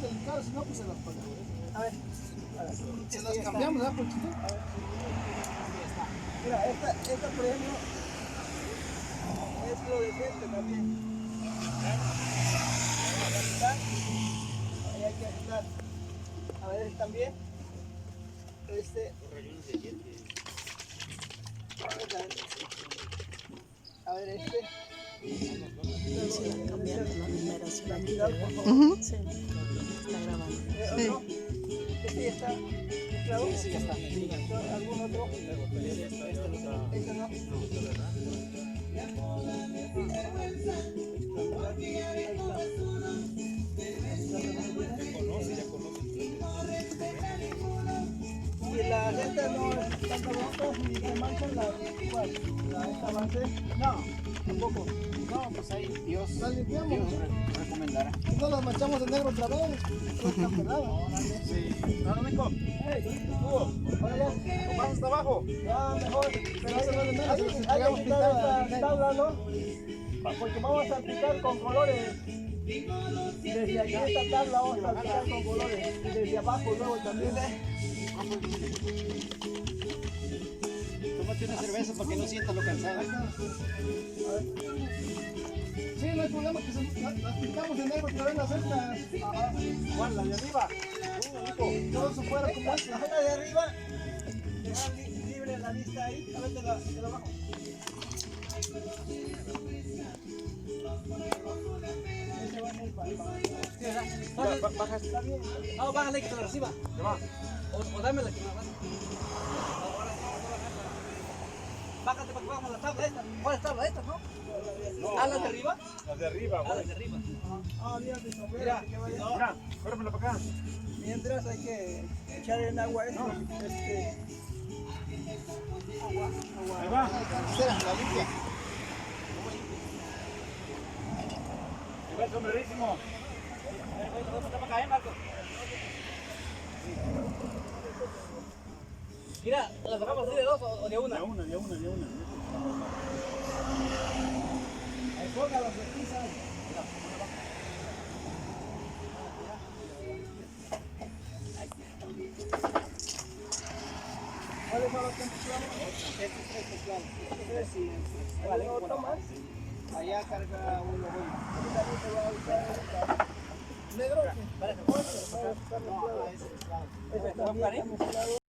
delicado, si no, pues se las pagamos. A ver. Se las cambiamos, ¿verdad, Ponchito? Mira, esta premio es fluorescente también. Ahí hay que agitar. A ver, también. A ver, Sí, cambiando la numeración aquí, por ¿verdad? favor. Sí, está grabando. ¿Otro? ¿Este ya está mezclado? Sí, ya está. ¿Algún otro? Este no. ¿Ya? Si la gente no está trabajando, si se manchan esta base, no, tampoco. No, pues ahí Dios Las limpiamos. recomendará. Si no las manchamos de negro otra vez, no está pelada. Sí. No, Nico. Hugo, Ahora ya, ¿cómo vas hasta abajo? ya mejor. Pero Eso no es de menos, hay si que llegamos quitar pintada esta tabla, ¿no? Porque vamos a aplicar con colores. Desde aquí esta tabla vamos a aplicar con colores. Y desde abajo luego también. Tómate una cerveza para que no sientas lo cansado. Sí, no hay problema que las pintamos de negro otra vez las estas. ¿Cuál? ¿La de arriba? Nico. Todo eso fuera como La esta. zona de arriba, dejar libre la vista ahí. A ver de abajo. Ese va muy para Baja. Está bien. No, bájale que te lo reciba. ¿Qué va? O dámela que me la baje. Bájate para que bajamos la tabla esta. ¿Cuál es la tabla esta, no? ¿Ah, las de arriba? Las de arriba, Ah, güey. las de arriba. Ah, mira, de sombrero, Mira, que vaya. Mira, córremela para acá. Mientras hay que echar en agua esto. Ahí va. La limpia. Ahí va el sombrerísimo. Mira, ¿las sacamos así de dos o de una? De una. Ahí ponga las pesquisas. ¿Cuáles son los que empezamos? Vale, otro más. Allá carga uno. Negro. Parece. No, ese también.